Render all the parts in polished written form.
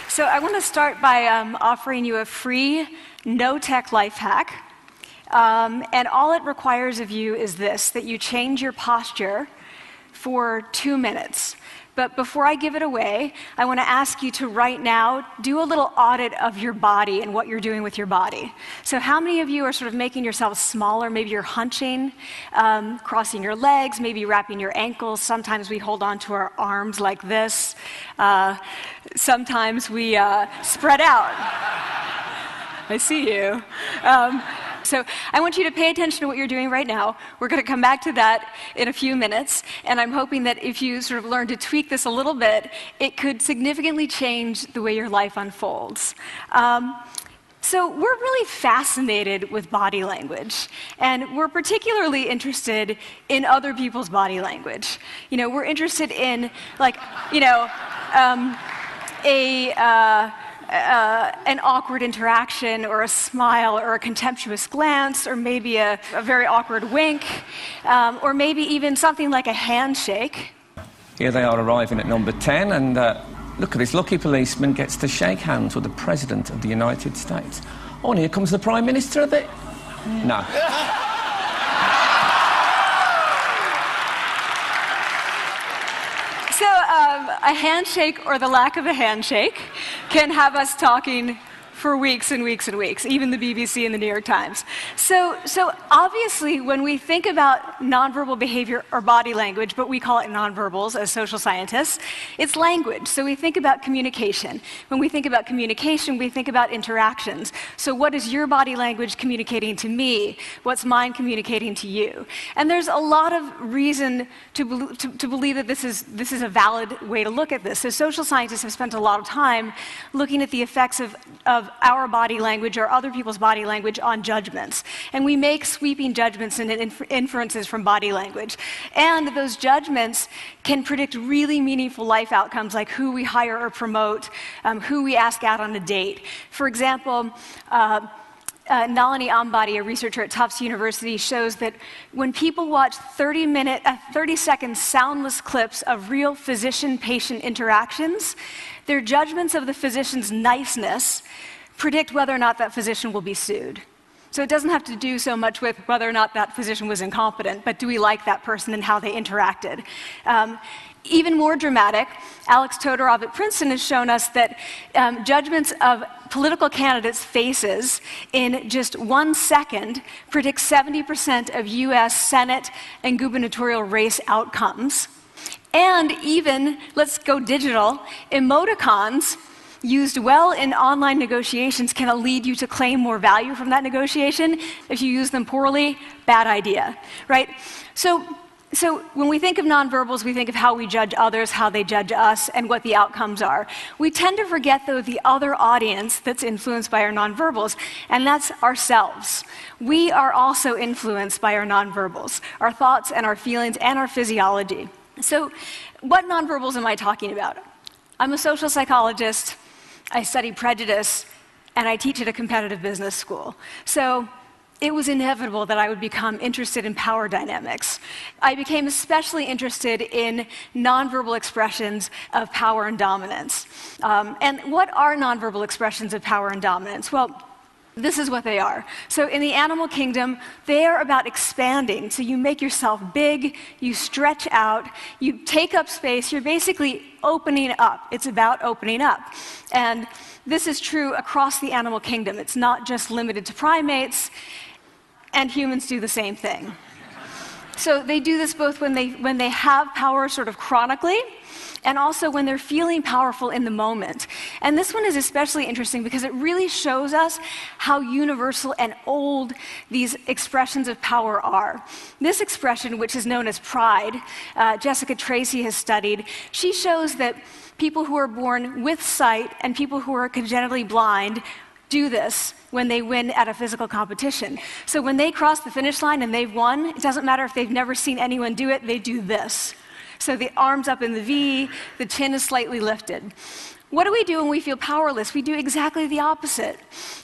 So I want to start by offering you a free, no-tech life hack. And all it requires of you is this, that you change your posture for 2 minutes. But before I give it away, I want to ask you to right now do a little audit of your body and what you're doing with your body. So how many of you are sort of making yourselves smaller? Maybe you're hunching, crossing your legs, maybe wrapping your ankles. Sometimes we hold on to our arms like this. Sometimes we spread out. I see you. So I want you to pay attention to what you're doing right now. We're going to come back to that in a few minutes, and I'm hoping that if you sort of learn to tweak this a little bit, it could significantly change the way your life unfolds. So we're really fascinated with body language, and we're particularly interested in other people's body language. You know, we're interested in, like, you know, an awkward interaction, or a smile, or a contemptuous glance, or maybe a very awkward wink, or maybe even something like a handshake. Here they are arriving at number 10, and look at this lucky policeman gets to shake hands with the President of the United States. Oh, and here comes the Prime Minister of it. No. So a handshake, or the lack of a handshake, can have us talking for weeks and weeks and weeks, even the BBC and the New York Times. So obviously, when we think about nonverbal behavior or body language, but we call it nonverbals as social scientists, it's language. So we think about communication. When we think about communication, we think about interactions. So what is your body language communicating to me? What's mine communicating to you? And there's a lot of reason to believe that this is a valid way to look at this. So social scientists have spent a lot of time looking at the effects of our body language or other people's body language on judgments. And we make sweeping judgments and inferences from body language. And those judgments can predict really meaningful life outcomes, like who we hire or promote, who we ask out on a date. For example, Nalini Ambady, a researcher at Tufts University, shows that when people watch 30-second soundless clips of real physician-patient interactions, their judgments of the physician's niceness predict whether or not that physician will be sued. So it doesn't have to do so much with whether or not that physician was incompetent, but do we like that person and how they interacted? Even more dramatic, Alex Todorov at Princeton has shown us that judgments of political candidates' faces in just 1 second predict 70% of US Senate and gubernatorial race outcomes. And even, let's go digital, emoticons used well in online negotiations can lead you to claim more value from that negotiation. If you use them poorly, bad idea, right? So when we think of nonverbals, we think of how we judge others, how they judge us, and what the outcomes are. We tend to forget, though, the other audience that's influenced by our nonverbals, and that's ourselves. We are also influenced by our nonverbals, our thoughts and our feelings and our physiology. So what nonverbals am I talking about? I'm a social psychologist. I study prejudice, and I teach at a competitive business school. So it was inevitable that I would become interested in power dynamics. I became especially interested in nonverbal expressions of power and dominance. And what are nonverbal expressions of power and dominance? Well, this is what they are. So in the animal kingdom, they are about expanding. So you make yourself big, you stretch out, you take up space, you're basically opening up. It's about opening up. And this is true across the animal kingdom. It's not just limited to primates, and humans do the same thing. So they do this both when they have power sort of chronically, and also when they're feeling powerful in the moment. And this one is especially interesting because it really shows us how universal and old these expressions of power are. This expression, which is known as pride, Jessica Tracy has studied, she shows that people who are born with sight and people who are congenitally blind do this when they win at a physical competition. So when they cross the finish line and they've won, it doesn't matter if they've never seen anyone do it, they do this. So the arms up in the V, the chin is slightly lifted. What do we do when we feel powerless? We do exactly the opposite.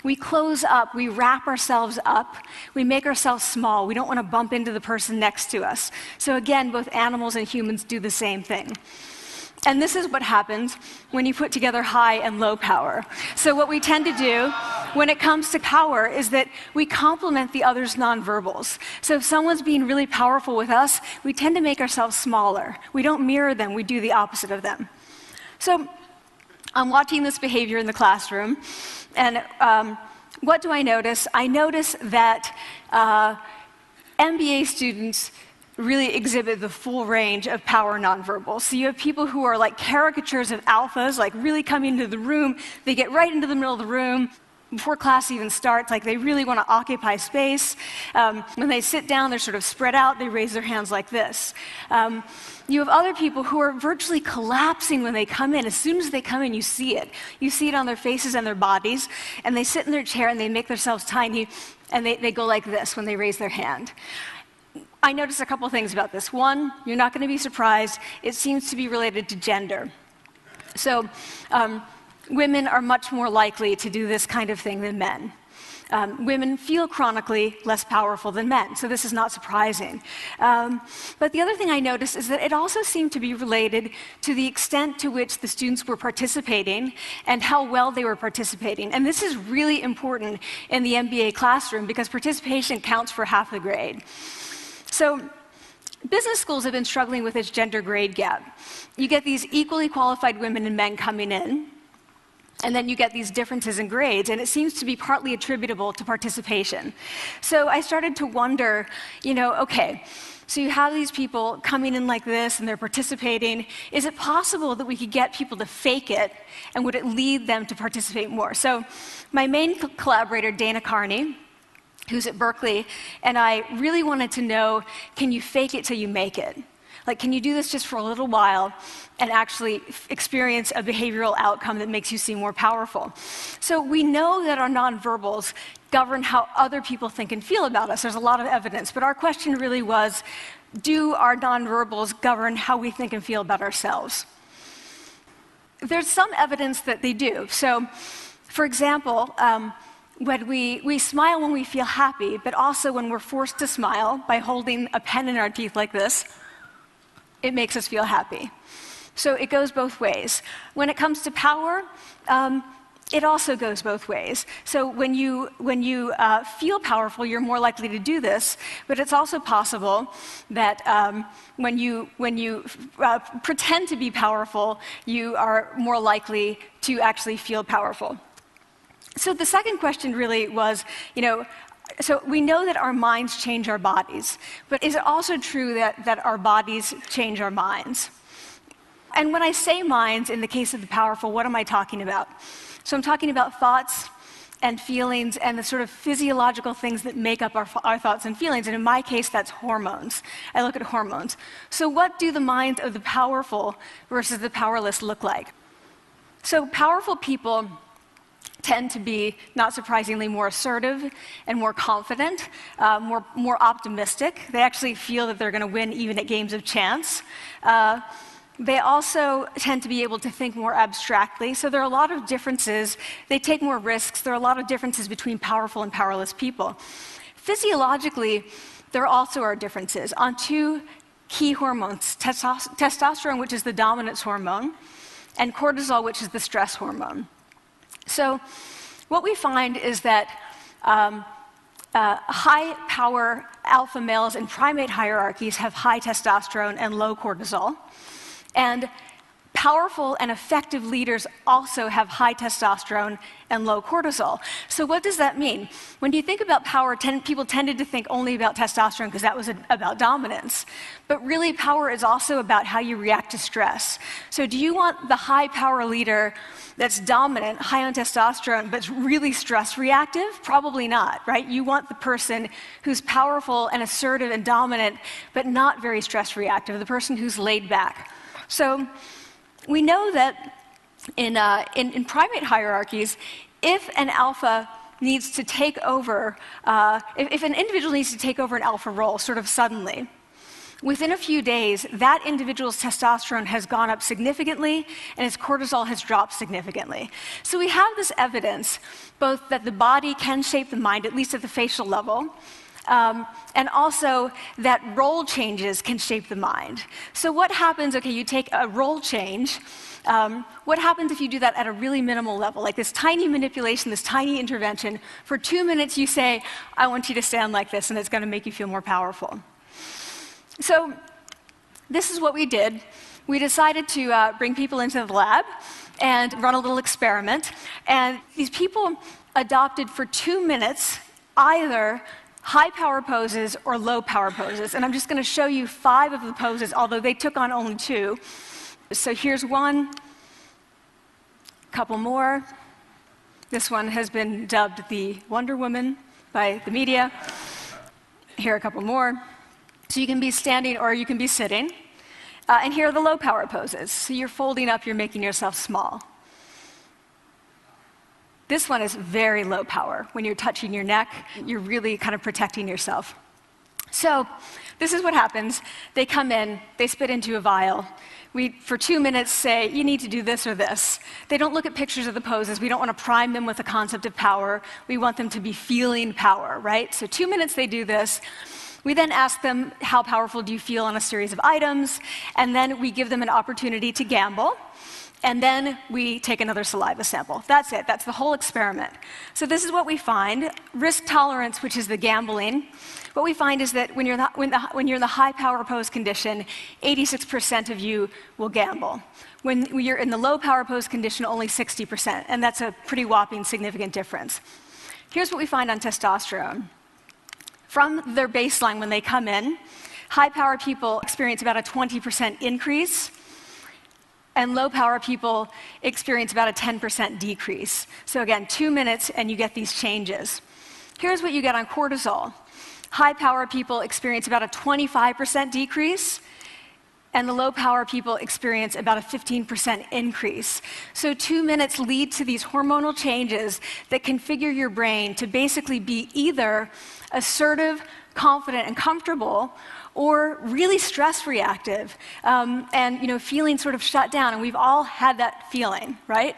We close up, we wrap ourselves up, we make ourselves small. We don't want to bump into the person next to us. So again, both animals and humans do the same thing. And this is what happens when you put together high and low power. So what we tend to do when it comes to power is that we complement the other's nonverbals. So if someone's being really powerful with us, we tend to make ourselves smaller. We don't mirror them, we do the opposite of them. So I'm watching this behavior in the classroom, and what do I notice? I notice that MBA students really exhibit the full range of power nonverbals. So you have people who are like caricatures of alphas, like really coming into the room. They get right into the middle of the room before class even starts, like they really want to occupy space. When they sit down, they're sort of spread out. They raise their hands like this. You have other people who are virtually collapsing when they come in. As soon as they come in, you see it. You see it on their faces and their bodies, and they sit in their chair and they make themselves tiny, and they go like this when they raise their hand. I noticed a couple things about this. One, you're not going to be surprised. It seems to be related to gender. So women are much more likely to do this kind of thing than men. Women feel chronically less powerful than men, so this is not surprising. But the other thing I noticed is that it also seemed to be related to the extent to which the students were participating and how well they were participating. And this is really important in the MBA classroom because participation counts for half the grade. So business schools have been struggling with this gender grade gap. You get these equally qualified women and men coming in, and then you get these differences in grades, and it seems to be partly attributable to participation. So I started to wonder, okay, so you have these people coming in like this, and they're participating. Is it possible that we could get people to fake it, and would it lead them to participate more? So my main collaborator, Dana Carney, who's at Berkeley, and I really wanted to know, can you fake it till you make it? Like, can you do this just for a little while and actually experience a behavioral outcome that makes you seem more powerful? So we know that our nonverbals govern how other people think and feel about us. There's a lot of evidence, but our question really was, do our nonverbals govern how we think and feel about ourselves? There's some evidence that they do. So, for example, when we smile when we feel happy, but also when we're forced to smile by holding a pen in our teeth like this, it makes us feel happy. So it goes both ways. When it comes to power, it also goes both ways. So when you feel powerful, you're more likely to do this, but it's also possible that when you pretend to be powerful, you are more likely to actually feel powerful. So the second question really was, so we know that our minds change our bodies, but is it also true that our bodies change our minds? And when I say minds, in the case of the powerful, what am I talking about? So I'm talking about thoughts and feelings and the sort of physiological things that make up our thoughts and feelings. And in my case, that's hormones. I look at hormones. So what do the minds of the powerful versus the powerless look like? So powerful people tend to be, not surprisingly, more assertive and more confident, more optimistic. They actually feel that they're going to win even at games of chance. They also tend to be able to think more abstractly. So there are a lot of differences. They take more risks. There are a lot of differences between powerful and powerless people. Physiologically, there also are differences on two key hormones, testosterone, which is the dominance hormone, and cortisol, which is the stress hormone. So what we find is that high-power alpha males in primate hierarchies have high testosterone and low cortisol. And powerful and effective leaders also have high testosterone and low cortisol. So what does that mean? When you think about power, people tended to think only about testosterone because that was about dominance. But really, power is also about how you react to stress. So do you want the high-power leader that's dominant, high on testosterone, but really stress reactive? Probably not, right? You want the person who's powerful and assertive and dominant, but not very stress reactive, the person who's laid back. So we know that in primate hierarchies, if an alpha needs to take over, if an individual needs to take over an alpha role sort of suddenly, within a few days, that individual's testosterone has gone up significantly and his cortisol has dropped significantly. So we have this evidence, both that the body can shape the mind, at least at the facial level, and also that role changes can shape the mind. So what happens, okay, you take a role change, what happens if you do that at a really minimal level, like this tiny manipulation, this tiny intervention? For 2 minutes you say, I want you to stand like this, and it's going to make you feel more powerful. So this is what we did. We decided to bring people into the lab and run a little experiment. And these people adopted for 2 minutes either high power poses or low power poses. And I'm just going to show you 5 of the poses, although they took on only 2. So here's one, a couple more. This one has been dubbed the Wonder Woman by the media. Here are a couple more. So you can be standing or you can be sitting. And here are the low power poses. So you're folding up, you're making yourself small. This one is very low power. When you're touching your neck, you're really kind of protecting yourself. So this is what happens. They come in, they spit into a vial. We, for 2 minutes, say, you need to do this or this. They don't look at pictures of the poses. We don't want to prime them with the concept of power. We want them to be feeling power, right? So 2 minutes they do this. We then ask them, how powerful do you feel on a series of items? And then we give them an opportunity to gamble. And then we take another saliva sample. That's it. That's the whole experiment. So this is what we find. Risk tolerance, which is the gambling. What we find is that when you're in the high power pose condition, 86% of you will gamble. When you're in the low power pose condition, only 60%. And that's a pretty whopping significant difference. Here's what we find on testosterone. From their baseline when they come in, high power people experience about a 20% increase, and low power people experience about a 10% decrease. So again, 2 minutes and you get these changes. Here's what you get on cortisol. High power people experience about a 25% decrease, and the low power people experience about a 15% increase. So 2 minutes lead to these hormonal changes that configure your brain to basically be either assertive, confident, and comfortable, or really stress reactive, and feeling sort of shut down. And we've all had that feeling, right?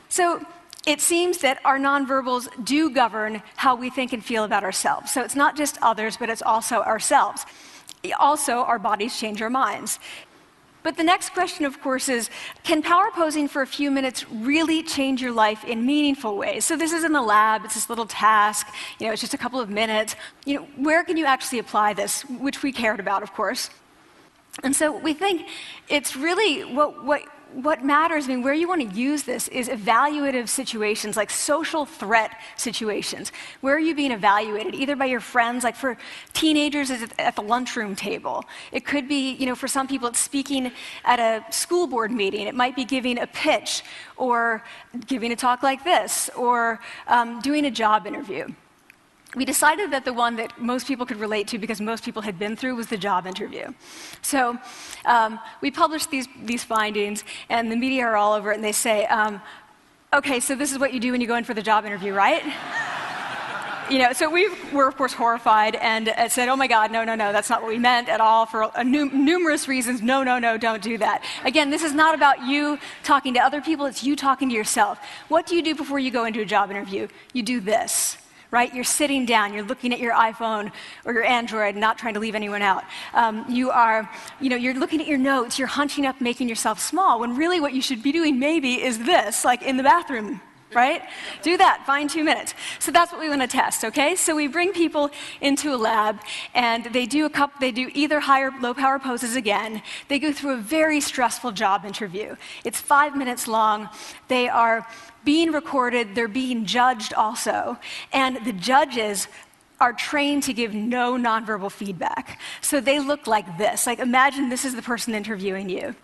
So it seems that our nonverbals do govern how we think and feel about ourselves. So it's not just others, but it's also ourselves. Also, our bodies change our minds. But the next question, of course, is, can power posing for a few minutes really change your life in meaningful ways? So this is in the lab, it's this little task, it's just a couple of minutes. Where can you actually apply this, which we cared about, of course. And so we think it's really what matters, where you want to use this is evaluative situations, like social threat situations. Where are you being evaluated? Either by your friends, like for teenagers, it's at the lunchroom table. It could be, for some people, it's speaking at a school board meeting. It might be giving a pitch, or giving a talk like this, or doing a job interview. We decided that the one that most people could relate to, because most people had been through, was the job interview. So we published these findings, and the media are all over it, and they say, okay, so this is what you do when you go in for the job interview, right? So we were, of course, horrified and said, oh my God, no, that's not what we meant at all, for numerous reasons. No, don't do that. Again, this is not about you talking to other people, it's you talking to yourself. What do you do before you go into a job interview? You do this. Right? You're sitting down, you're looking at your iPhone or your Android, not trying to leave anyone out. You're looking at your notes, you're hunching up, making yourself small, when really what you should be doing maybe is this, like in the bathroom, right? Do that, find 2 minutes. So that's what we want to test, okay? So we bring people into a lab, and they do either high or low power poses again. They go through a very stressful job interview. It's 5 minutes long. They are being recorded, they're being judged also, and the judges are trained to give no nonverbal feedback. So they look like this. Like, imagine this is the person interviewing you.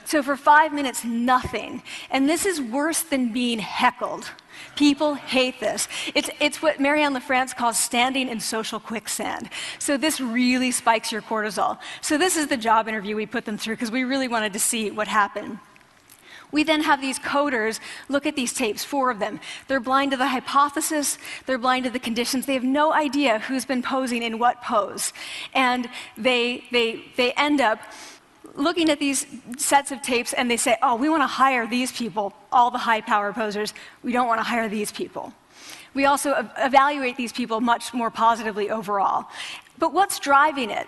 So for 5 minutes, nothing. And this is worse than being heckled. People hate this. It's what Marianne LaFrance calls standing in social quicksand. So this really spikes your cortisol. So this is the job interview we put them through, because we really wanted to see what happened. We then have these coders look at these tapes, 4 of them. They're blind to the hypothesis, they're blind to the conditions. They have no idea who's been posing in what pose. And they end up looking at these sets of tapes and they say, oh, we want to hire these people, all the high power posers. We don't want to hire these people. We also evaluate these people much more positively overall. But what's driving it?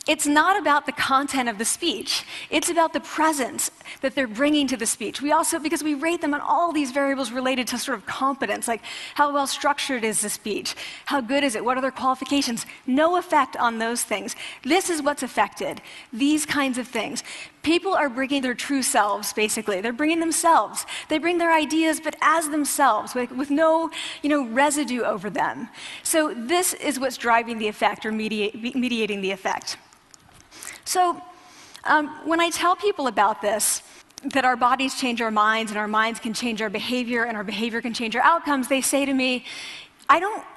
It's not about the content of the speech. It's about the presence that they're bringing to the speech. We also, because we rate them on all these variables related to sort of competence, like how well structured is the speech? How good is it? What are their qualifications? No effect on those things. This is what's affected, these kinds of things. People are bringing their true selves, basically. They're bringing themselves. They bring their ideas, but as themselves, with no residue over them. So this is what's driving the effect or mediating the effect. So when I tell people about this, that our bodies change our minds and our minds can change our behavior and our behavior can change our outcomes, they say to me,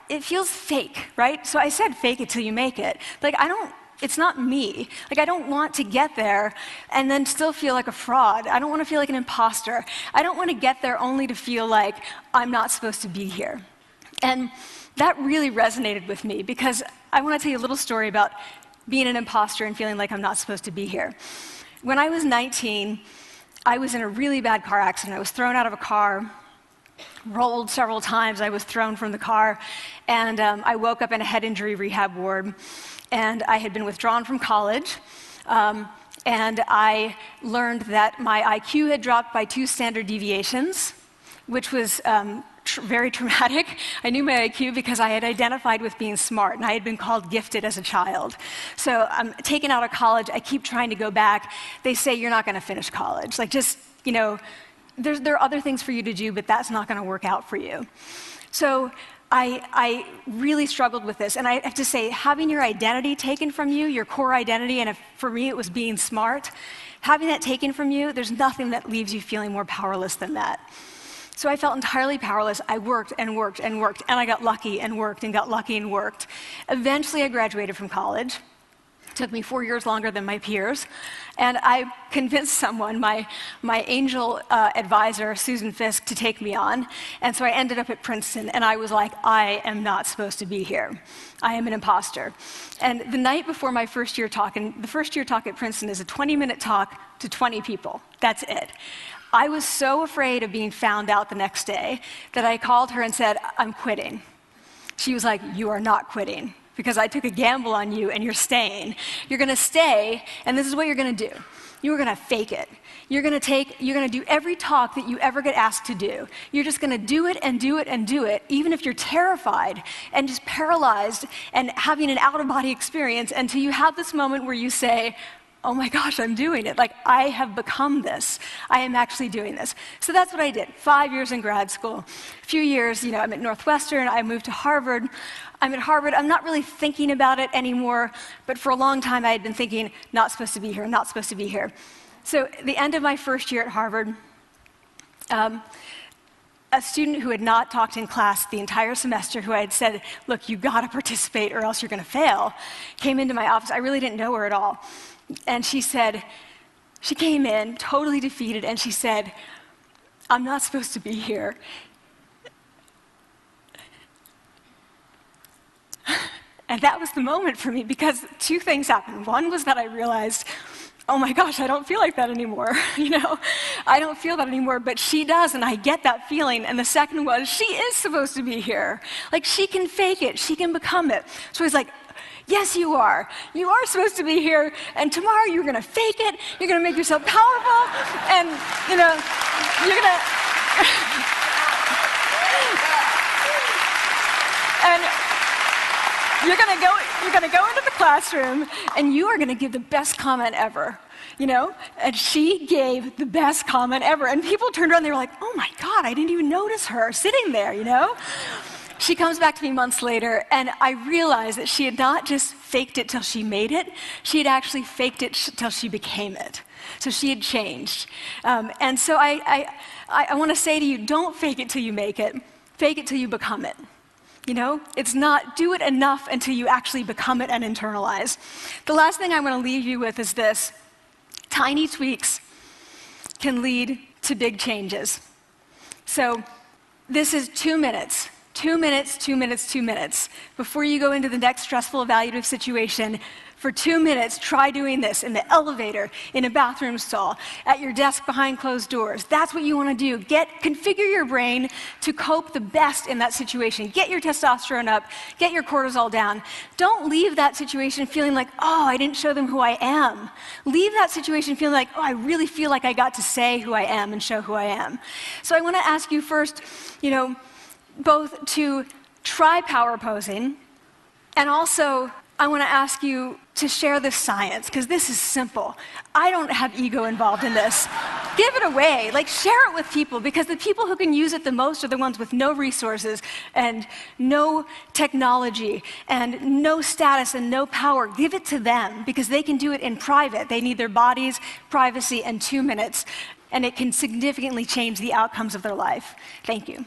it feels fake, right? So I said fake it till you make it. Like, it's not me. Like, I don't want to get there and then still feel like a fraud. I don't want to feel like an imposter. I don't want to get there only to feel like I'm not supposed to be here. And that really resonated with me because I want to tell you a little story about being an imposter and feeling like I'm not supposed to be here. When I was 19, I was in a really bad car accident. I was thrown out of a car, rolled several times. I was thrown from the car, and I woke up in a head injury rehab ward. And I had been withdrawn from college, and I learned that my IQ had dropped by 2 standard deviations, which was very traumatic. I knew my IQ because I had identified with being smart, and I had been called gifted as a child. So I'm taken out of college. I keep trying to go back. They say, you're not going to finish college. Like, just, there are other things for you to do, but that's not going to work out for you. So I really struggled with this. And I have to say, having your identity taken from you, your core identity, and for me it was being smart, having that taken from you, there's nothing that leaves you feeling more powerless than that. So I felt entirely powerless. I worked and worked and worked, and I got lucky and worked and got lucky and worked. Eventually I graduated from college. It took me 4 years longer than my peers. And I convinced someone, my angel advisor, Susan Fisk, to take me on. And so I ended up at Princeton, and I was like, I am not supposed to be here. I am an imposter. And the night before my first year talk, and the first year talk at Princeton is a 20-minute talk to 20 people. That's it. I was so afraid of being found out the next day that I called her and said, I'm quitting. She was like, you are not quitting, because I took a gamble on you and you're staying. You're going to stay, and this is what you're going to do. You're going to fake it. You're going to do every talk that you ever get asked to do. You're just going to do it and do it and do it, even if you're terrified and just paralyzed and having an out-of-body experience until you have this moment where you say, oh my gosh, I'm doing it. Like, I have become this. I am actually doing this. So that's what I did. 5 years in grad school. A few years, I'm at Northwestern. I moved to Harvard. I'm at Harvard. I'm not really thinking about it anymore, but for a long time I had been thinking, not supposed to be here, not supposed to be here. So at the end of my first year at Harvard, a student who had not talked in class the entire semester, who I had said, look, you got to participate or else you're going to fail, came into my office. I really didn't know her at all. And she came in totally defeated, and she said, I'm not supposed to be here. And that was the moment for me, because 2 things happened. One was that I realized, oh my gosh, I don't feel like that anymore. I don't feel that anymore, but she does, and I get that feeling. And the second was, she is supposed to be here. Like, she can fake it, she can become it. So I was like, yes, you are. You are supposed to be here, and tomorrow you're going to fake it, you're going to make yourself powerful, and, you're going to... and you're going to go into the classroom, and you are going to give the best comment ever, And she gave the best comment ever, and people turned around, and they were like, oh my God, I didn't even notice her sitting there, She comes back to me months later, and I realized that she had not just faked it till she made it, she had actually faked it till she became it. So she had changed. And so I want to say to you, don't fake it till you make it. Fake it till you become it. It's not do it enough until you actually become it and internalize. The last thing I want to leave you with is this. Tiny tweaks can lead to big changes. So this is 2 minutes. 2 minutes, 2 minutes, 2 minutes. Before you go into the next stressful, evaluative situation, for 2 minutes, try doing this in the elevator, in a bathroom stall, at your desk behind closed doors. That's what you want to do. Configure your brain to cope the best in that situation. Get your testosterone up, get your cortisol down. Don't leave that situation feeling like, oh, I didn't show them who I am. Leave that situation feeling like, oh, I really feel like I got to say who I am and show who I am. So I want to ask you first, both to try power posing, and also I want to ask you to share the science, because this is simple. I don't have ego involved in this. Give it away, share it with people, because the people who can use it the most are the ones with no resources and no technology and no status and no power. Give it to them, because they can do it in private. They need their bodies, privacy, and 2 minutes, and it can significantly change the outcomes of their life. Thank you.